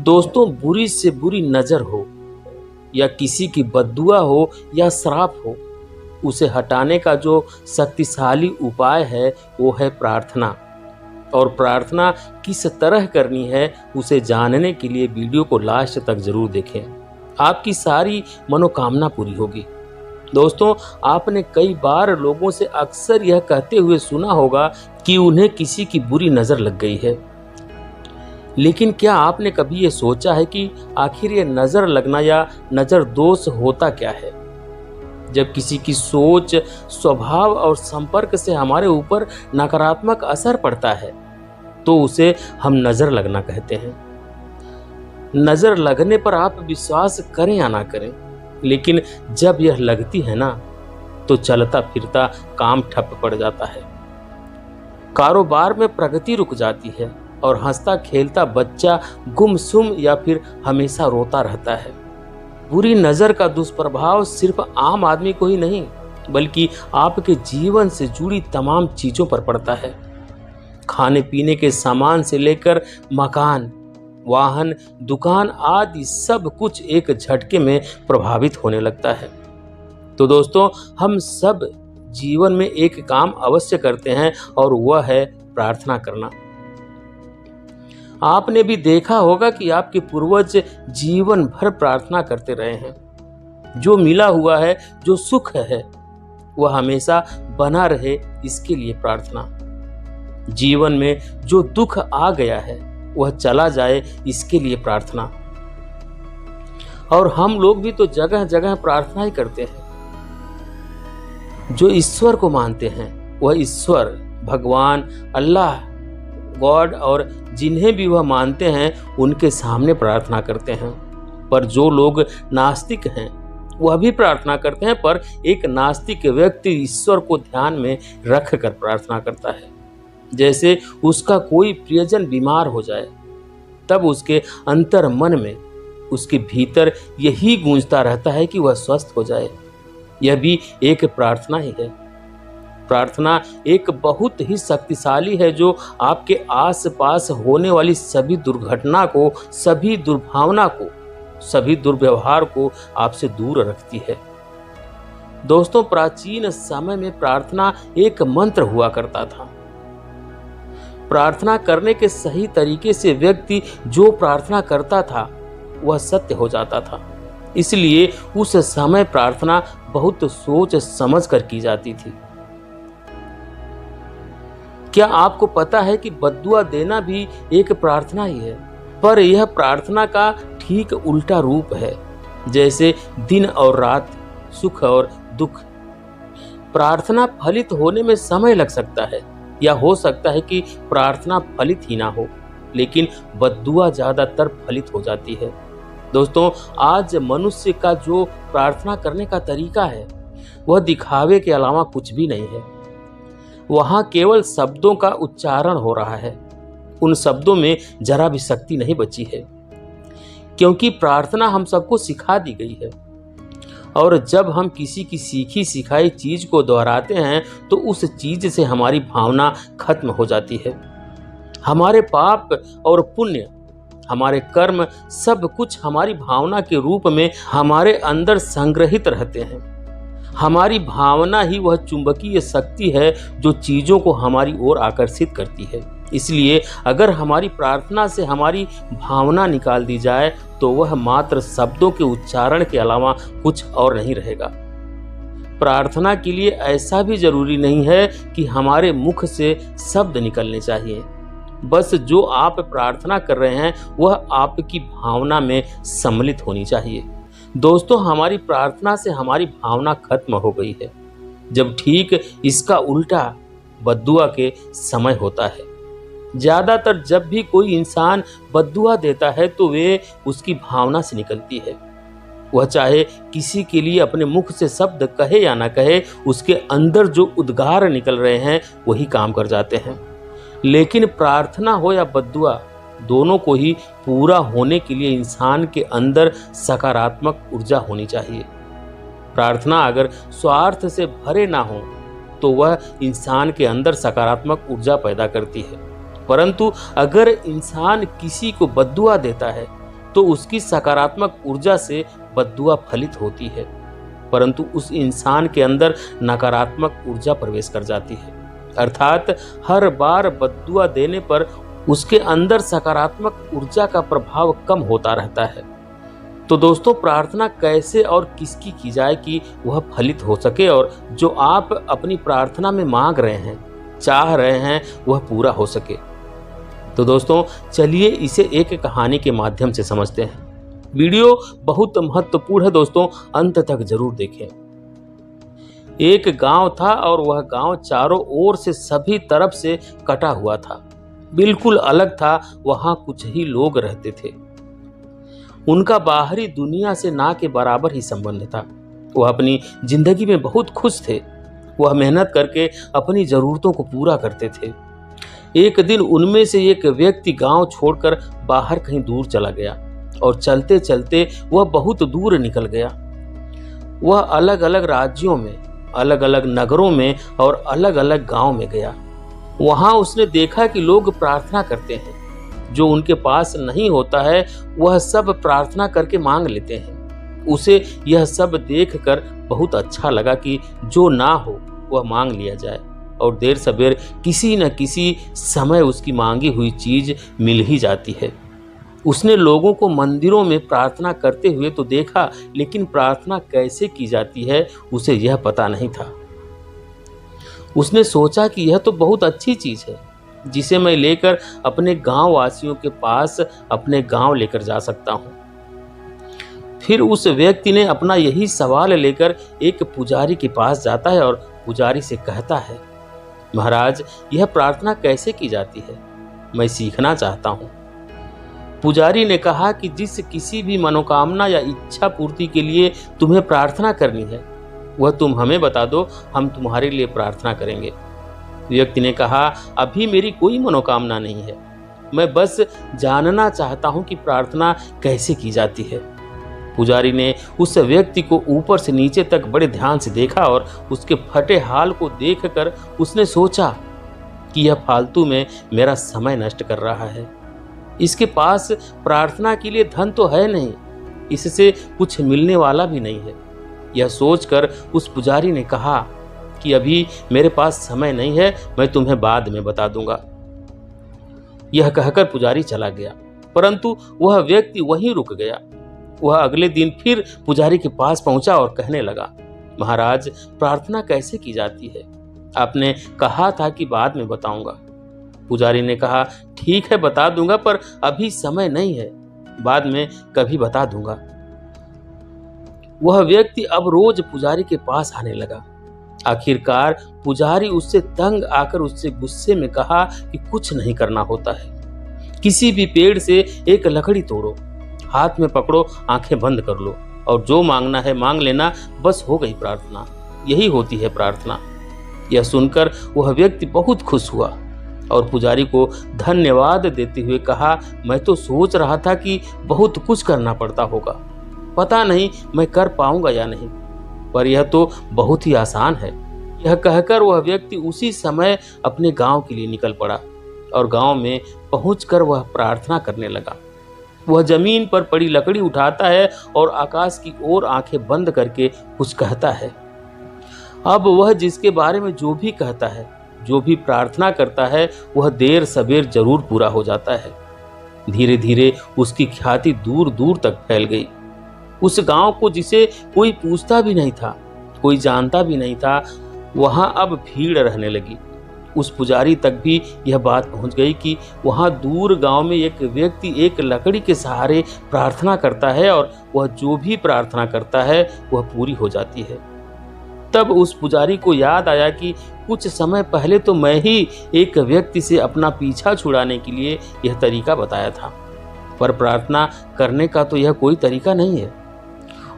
दोस्तों, बुरी से बुरी नज़र हो या किसी की बद्दुआ हो या श्राप हो, उसे हटाने का जो शक्तिशाली उपाय है वो है प्रार्थना। और प्रार्थना किस तरह करनी है उसे जानने के लिए वीडियो को लास्ट तक जरूर देखें। आपकी सारी मनोकामना पूरी होगी। दोस्तों, आपने कई बार लोगों से अक्सर यह कहते हुए सुना होगा कि उन्हें किसी की बुरी नज़र लग गई है। लेकिन क्या आपने कभी ये सोचा है कि आखिर ये नज़र लगना या नज़र दोष होता क्या है? जब किसी की सोच, स्वभाव और संपर्क से हमारे ऊपर नकारात्मक असर पड़ता है तो उसे हम नज़र लगना कहते हैं। नज़र लगने पर आप विश्वास करें या ना करें, लेकिन जब यह लगती है ना तो चलता फिरता काम ठप पड़ जाता है, कारोबार में प्रगति रुक जाती है और हंसता खेलता बच्चा गुमसुम या फिर हमेशा रोता रहता है। बुरी नज़र का दुष्प्रभाव सिर्फ आम आदमी को ही नहीं बल्कि आपके जीवन से जुड़ी तमाम चीज़ों पर पड़ता है। खाने पीने के सामान से लेकर मकान, वाहन, दुकान आदि सब कुछ एक झटके में प्रभावित होने लगता है। तो दोस्तों, हम सब जीवन में एक काम अवश्य करते हैं और वह है प्रार्थना करना। आपने भी देखा होगा कि आपके पूर्वज जीवन भर प्रार्थना करते रहे हैं। जो मिला हुआ है, जो सुख है, वह हमेशा बना रहे इसके लिए प्रार्थना। जीवन में जो दुख आ गया है वह चला जाए इसके लिए प्रार्थना। और हम लोग भी तो जगह जगह प्रार्थना ही करते हैं। जो ईश्वर को मानते हैं वह ईश्वर, भगवान, अल्लाह, गॉड और जिन्हें भी वह मानते हैं उनके सामने प्रार्थना करते हैं। पर जो लोग नास्तिक हैं वह भी प्रार्थना करते हैं, पर एक नास्तिक व्यक्ति ईश्वर को ध्यान में रख कर प्रार्थना करता है। जैसे उसका कोई प्रियजन बीमार हो जाए तब उसके अंतर मन में, उसके भीतर यही गूंजता रहता है कि वह स्वस्थ हो जाए। यह भी एक प्रार्थना ही है। प्रार्थना एक बहुत ही शक्तिशाली है जो आपके आसपास होने वाली सभी दुर्घटना को, सभी दुर्भावना को, सभी दुर्व्यवहार को आपसे दूर रखती है। दोस्तों, प्राचीन समय में प्रार्थना एक मंत्र हुआ करता था। प्रार्थना करने के सही तरीके से व्यक्ति जो प्रार्थना करता था वह सत्य हो जाता था। इसलिए उस समय प्रार्थना बहुत सोच समझ कर की जाती थी। क्या आपको पता है कि बद्दुआ देना भी एक प्रार्थना ही है? पर यह प्रार्थना का ठीक उल्टा रूप है। जैसे दिन और रात, सुख और दुख। प्रार्थना फलित होने में समय लग सकता है या हो सकता है कि प्रार्थना फलित ही ना हो, लेकिन बद्दुआ ज्यादातर फलित हो जाती है। दोस्तों, आज मनुष्य का जो प्रार्थना करने का तरीका है वह दिखावे के अलावा कुछ भी नहीं है। वहाँ केवल शब्दों का उच्चारण हो रहा है। उन शब्दों में जरा भी शक्ति नहीं बची है, क्योंकि प्रार्थना हम सबको सिखा दी गई है। और जब हम किसी की सीखी सिखाई चीज को दोहराते हैं तो उस चीज से हमारी भावना खत्म हो जाती है। हमारे पाप और पुण्य, हमारे कर्म, सब कुछ हमारी भावना के रूप में हमारे अंदर संग्रहित रहते हैं। हमारी भावना ही वह चुंबकीय शक्ति है जो चीजों को हमारी ओर आकर्षित करती है। इसलिए अगर हमारी प्रार्थना से हमारी भावना निकाल दी जाए तो वह मात्र शब्दों के उच्चारण के अलावा कुछ और नहीं रहेगा। प्रार्थना के लिए ऐसा भी जरूरी नहीं है कि हमारे मुख से शब्द निकलने चाहिए। बस जो आप प्रार्थना कर रहे हैं वह आपकी भावना में सम्मिलित होनी चाहिए। दोस्तों, हमारी प्रार्थना से हमारी भावना खत्म हो गई है, जब ठीक इसका उल्टा बद्दुआ के समय होता है। ज्यादातर जब भी कोई इंसान बद्दुआ देता है तो वे उसकी भावना से निकलती है। वह चाहे किसी के लिए अपने मुख से शब्द कहे या ना कहे, उसके अंदर जो उद्गार निकल रहे हैं वही काम कर जाते हैं। लेकिन प्रार्थना हो या बद्दुआ, दोनों को ही पूरा होने के लिए इंसान के अंदर सकारात्मक ऊर्जा होनी चाहिए। प्रार्थना अगर स्वार्थ से भरे ना हो तो वह इंसान के अंदर सकारात्मक ऊर्जा पैदा करती है। परंतु अगर इंसान किसी को बद्दुआ देता है तो उसकी सकारात्मक ऊर्जा से बद्दुआ फलित होती है, परंतु उस इंसान के अंदर नकारात्मक ऊर्जा प्रवेश कर जाती है। अर्थात हर बार बद्दुआ देने पर उसके अंदर सकारात्मक ऊर्जा का प्रभाव कम होता रहता है। तो दोस्तों, प्रार्थना कैसे और किसकी की जाए कि वह फलित हो सके और जो आप अपनी प्रार्थना में मांग रहे हैं, चाह रहे हैं, वह पूरा हो सके। तो दोस्तों, चलिए इसे एक कहानी के माध्यम से समझते हैं। वीडियो बहुत महत्वपूर्ण है दोस्तों, अंत तक जरूर देखें। एक गांव था और वह गांव चारों ओर से सभी तरफ से कटा हुआ था, बिल्कुल अलग था। वहां कुछ ही लोग रहते थे। उनका बाहरी दुनिया से ना के बराबर ही संबंध था। वह अपनी जिंदगी में बहुत खुश थे। वह मेहनत करके अपनी जरूरतों को पूरा करते थे। एक दिन उनमें से एक व्यक्ति गांव छोड़कर बाहर कहीं दूर चला गया और चलते चलते वह बहुत दूर निकल गया। वह अलग अलग राज्यों में, अलग अलग नगरों में और अलग अलग गांव में गया। वहां उसने देखा कि लोग प्रार्थना करते हैं। जो उनके पास नहीं होता है वह सब प्रार्थना करके मांग लेते हैं। उसे यह सब देखकर बहुत अच्छा लगा कि जो ना हो वह मांग लिया जाए और देर सवेर किसी न किसी समय उसकी मांगी हुई चीज मिल ही जाती है। उसने लोगों को मंदिरों में प्रार्थना करते हुए तो देखा, लेकिन प्रार्थना कैसे की जाती है उसे यह पता नहीं था। उसने सोचा कि यह तो बहुत अच्छी चीज है जिसे मैं लेकर अपने गांव वासियों के पास अपने गांव लेकर जा सकता हूं। फिर उस व्यक्ति ने अपना यही सवाल लेकर एक पुजारी के पास जाता है और पुजारी से कहता है, महाराज, यह प्रार्थना कैसे की जाती है? मैं सीखना चाहता हूं। पुजारी ने कहा कि जिस किसी भी मनोकामना या इच्छा पूर्ति के लिए तुम्हें प्रार्थना करनी है वह तुम हमें बता दो, हम तुम्हारे लिए प्रार्थना करेंगे। व्यक्ति ने कहा, अभी मेरी कोई मनोकामना नहीं है, मैं बस जानना चाहता हूं कि प्रार्थना कैसे की जाती है। पुजारी ने उस व्यक्ति को ऊपर से नीचे तक बड़े ध्यान से देखा और उसके फटे हाल को देखकर उसने सोचा कि यह फालतू में मेरा समय नष्ट कर रहा है। इसके पास प्रार्थना के लिए धन तो है नहीं, इससे कुछ मिलने वाला भी नहीं है। यह सोचकर उस पुजारी ने कहा कि अभी मेरे पास समय नहीं है, मैं तुम्हें बाद में बता दूंगा। यह कहकर पुजारी चला गया, परंतु वह व्यक्ति वहीं रुक गया। वह अगले दिन फिर पुजारी के पास पहुंचा और कहने लगा, महाराज, प्रार्थना कैसे की जाती है? आपने कहा था कि बाद में बताऊंगा। पुजारी ने कहा, ठीक है, बता दूंगा, पर अभी समय नहीं है, बाद में कभी बता दूंगा। वह व्यक्ति अब रोज पुजारी के पास आने लगा। आखिरकार पुजारी उससे तंग आकर उससे गुस्से में कहा कि कुछ नहीं करना होता है। किसी भी पेड़ से एक लकड़ी तोड़ो, हाथ में पकड़ो, आंखें बंद कर लो और जो मांगना है मांग लेना, बस हो गई प्रार्थना। यही होती है प्रार्थना। यह सुनकर वह व्यक्ति बहुत खुश हुआ और पुजारी को धन्यवाद देते हुए कहा, मैं तो सोच रहा था कि बहुत कुछ करना पड़ता होगा, पता नहीं मैं कर पाऊंगा या नहीं, पर यह तो बहुत ही आसान है। यह कहकर वह व्यक्ति उसी समय अपने गांव के लिए निकल पड़ा और गांव में पहुंचकर वह प्रार्थना करने लगा। वह जमीन पर पड़ी लकड़ी उठाता है और आकाश की ओर आंखें बंद करके कुछ कहता है। अब वह जिसके बारे में जो भी कहता है, जो भी प्रार्थना करता है, वह देर सबेर जरूर पूरा हो जाता है। धीरे धीरे उसकी ख्याति दूर दूर तक फैल गई। उस गांव को जिसे कोई पूछता भी नहीं था, कोई जानता भी नहीं था, वहां अब भीड़ रहने लगी। उस पुजारी तक भी यह बात पहुंच गई कि वहां दूर गांव में एक व्यक्ति एक लकड़ी के सहारे प्रार्थना करता है और वह जो भी प्रार्थना करता है वह पूरी हो जाती है। तब उस पुजारी को याद आया कि कुछ समय पहले तो मैं ही एक व्यक्ति से अपना पीछा छुड़ाने के लिए यह तरीका बताया था, पर प्रार्थना करने का तो यह कोई तरीका नहीं है।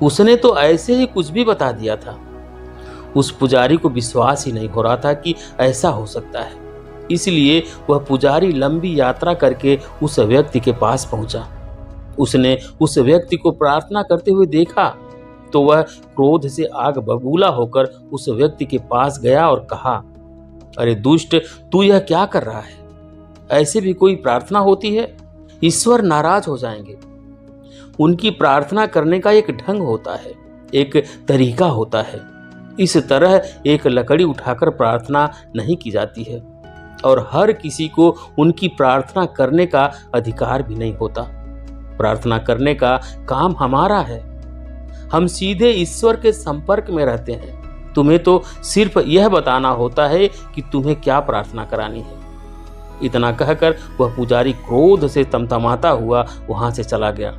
उसने तो ऐसे ही कुछ भी बता दिया था। उस पुजारी को विश्वास ही नहीं हो रहा था कि ऐसा हो सकता है। इसलिए वह पुजारी लंबी यात्रा करके उस व्यक्ति के पास पहुंचा। उसने उस व्यक्ति को प्रार्थना करते हुए देखा तो वह क्रोध से आग बबूला होकर उस व्यक्ति के पास गया और कहा, अरे दुष्ट, तू यह क्या कर रहा है? ऐसे भी कोई प्रार्थना होती है? ईश्वर नाराज हो जाएंगे। उनकी प्रार्थना करने का एक ढंग होता है, एक तरीका होता है। इस तरह एक लकड़ी उठाकर प्रार्थना नहीं की जाती है और हर किसी को उनकी प्रार्थना करने का अधिकार भी नहीं होता। प्रार्थना करने का काम हमारा है। हम सीधे ईश्वर के संपर्क में रहते हैं। तुम्हें तो सिर्फ यह बताना होता है कि तुम्हें क्या प्रार्थना करानी है। इतना कहकर वह पुजारी क्रोध से तमतमाता हुआ वहां से चला गया।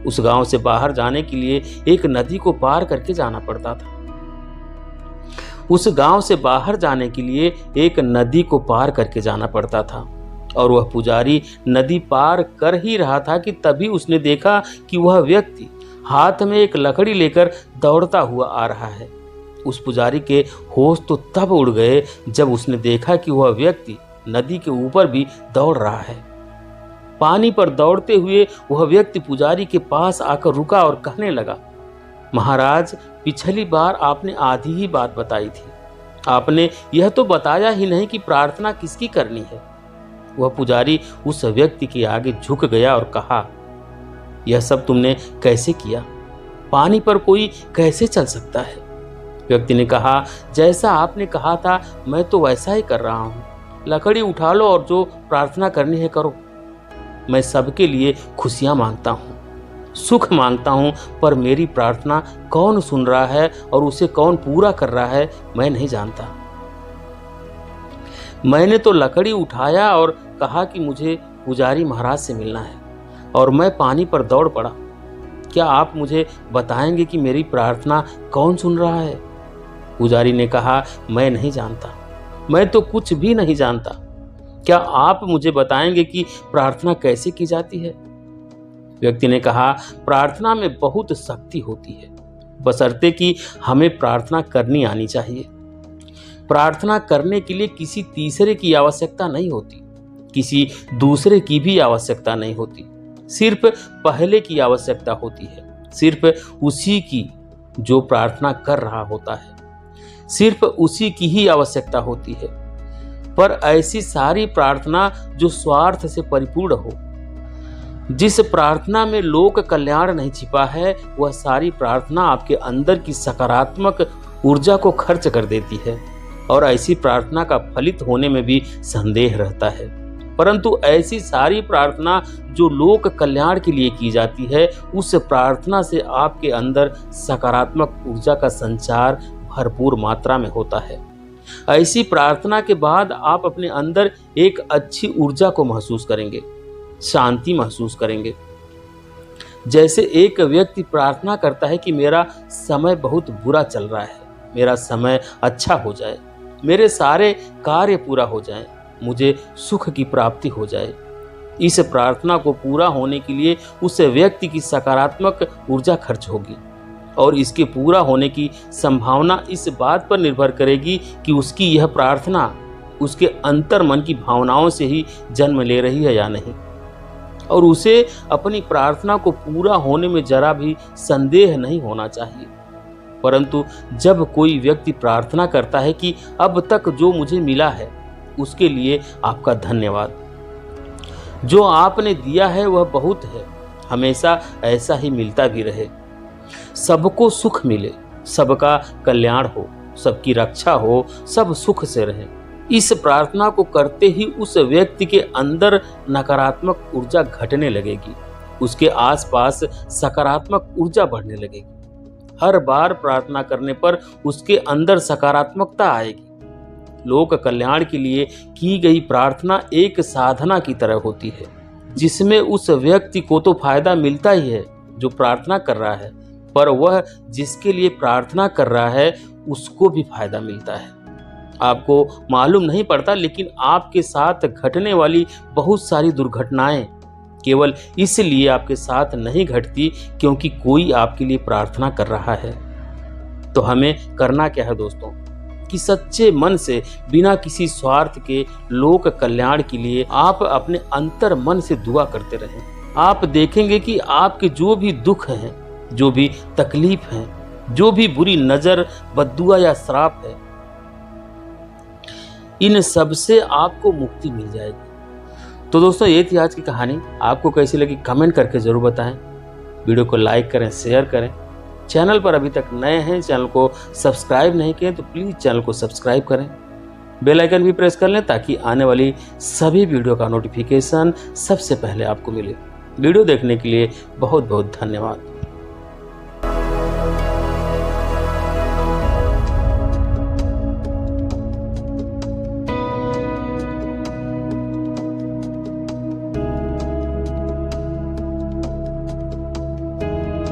उस गांव से बाहर जाने के लिए एक नदी को पार करके जाना पड़ता था। उस गांव से बाहर जाने के लिए एक नदी को पार करके जाना पड़ता था और वह पुजारी नदी पार कर ही रहा था कि तभी उसने देखा कि वह व्यक्ति हाथ में एक लकड़ी लेकर दौड़ता हुआ आ रहा है। उस पुजारी के होश तो तब उड़ गए जब उसने देखा कि वह व्यक्ति नदी के ऊपर भी दौड़ रहा है। पानी पर दौड़ते हुए वह व्यक्ति पुजारी के पास आकर रुका और कहने लगा, महाराज, पिछली बार आपने आधी ही बात बताई थी। आपने यह तो बताया ही नहीं कि प्रार्थना किसकी करनी है। वह पुजारी उस व्यक्ति के आगे झुक गया और कहा, यह सब तुमने कैसे किया? पानी पर कोई कैसे चल सकता है? व्यक्ति ने कहा, जैसा आपने कहा था मैं तो वैसा ही कर रहा हूँ। लकड़ी उठा लो और जो प्रार्थना करनी है करो। मैं सबके लिए खुशियाँ मांगता हूँ, सुख मांगता हूँ, पर मेरी प्रार्थना कौन सुन रहा है और उसे कौन पूरा कर रहा है मैं नहीं जानता। मैंने तो लकड़ी उठाया और कहा कि मुझे पुजारी महाराज से मिलना है और मैं पानी पर दौड़ पड़ा। क्या आप मुझे बताएंगे कि मेरी प्रार्थना कौन सुन रहा है? पुजारी ने कहा, मैं नहीं जानता, मैं तो कुछ भी नहीं जानता। क्या आप मुझे बताएंगे कि प्रार्थना कैसे की जाती है? व्यक्ति ने कहा, प्रार्थना में बहुत शक्ति होती है, बशर्ते कि हमें प्रार्थना करनी आनी चाहिए। प्रार्थना करने के लिए किसी तीसरे की आवश्यकता नहीं होती, किसी दूसरे की भी आवश्यकता नहीं होती, सिर्फ पहले की आवश्यकता होती है, सिर्फ उसी की जो प्रार्थना कर रहा होता है, सिर्फ उसी की ही आवश्यकता होती है। पर ऐसी सारी प्रार्थना जो स्वार्थ से परिपूर्ण हो, जिस प्रार्थना में लोक कल्याण नहीं छिपा है, वह सारी प्रार्थना आपके अंदर की सकारात्मक ऊर्जा को खर्च कर देती है और ऐसी प्रार्थना का फलित होने में भी संदेह रहता है। परंतु ऐसी सारी प्रार्थना जो लोक कल्याण के लिए की जाती है, उस प्रार्थना से आपके अंदर सकारात्मक ऊर्जा का संचार भरपूर मात्रा में होता है। ऐसी प्रार्थना के बाद आप अपने अंदर एक अच्छी ऊर्जा को महसूस करेंगे, शांति महसूस करेंगे। जैसे एक व्यक्ति प्रार्थना करता है कि मेरा समय बहुत बुरा चल रहा है, मेरा समय अच्छा हो जाए, मेरे सारे कार्य पूरा हो जाएं, मुझे सुख की प्राप्ति हो जाए। इस प्रार्थना को पूरा होने के लिए उस व्यक्ति की सकारात्मक ऊर्जा खर्च होगी और इसके पूरा होने की संभावना इस बात पर निर्भर करेगी कि उसकी यह प्रार्थना उसके अंतर मन की भावनाओं से ही जन्म ले रही है या नहीं। और उसे अपनी प्रार्थना को पूरा होने में जरा भी संदेह नहीं होना चाहिए। परंतु जब कोई व्यक्ति प्रार्थना करता है कि अब तक जो मुझे मिला है उसके लिए आपका धन्यवाद, जो आपने दिया है वह बहुत है, हमेशा ऐसा ही मिलता भी रहे, सबको सुख मिले, सबका कल्याण हो, सबकी रक्षा हो, सब सुख से रहें। इस प्रार्थना को करते ही उस व्यक्ति के अंदर नकारात्मक ऊर्जा घटने लगेगी, उसके आसपास सकारात्मक ऊर्जा बढ़ने लगेगी। हर बार प्रार्थना करने पर उसके अंदर सकारात्मकता आएगी। लोक कल्याण के लिए की गई प्रार्थना एक साधना की तरह होती है, जिसमें उस व्यक्ति को तो फायदा मिलता ही है जो प्रार्थना कर रहा है, पर वह जिसके लिए प्रार्थना कर रहा है उसको भी फायदा मिलता है। आपको मालूम नहीं पड़ता, लेकिन आपके साथ घटने वाली बहुत सारी दुर्घटनाएं केवल इसलिए आपके साथ नहीं घटती क्योंकि कोई आपके लिए प्रार्थना कर रहा है। तो हमें करना क्या है दोस्तों, कि सच्चे मन से बिना किसी स्वार्थ के लोक कल्याण के लिए आप अपने अंतर मन से दुआ करते रहें। आप देखेंगे कि आपके जो भी दुख हैं, जो भी तकलीफ हैं, जो भी बुरी नजर, बद्दुआ या श्राप है, इन सब से आपको मुक्ति मिल जाएगी। तो दोस्तों, ये थी आज की कहानी। आपको कैसी लगी कमेंट करके जरूर बताएं। वीडियो को लाइक करें, शेयर करें। चैनल पर अभी तक नए हैं, चैनल को सब्सक्राइब नहीं किए तो प्लीज़ चैनल को सब्सक्राइब करें। बेल आइकन भी प्रेस कर लें ताकि आने वाली सभी वीडियो का नोटिफिकेशन सबसे पहले आपको मिले। वीडियो देखने के लिए बहुत बहुत धन्यवाद।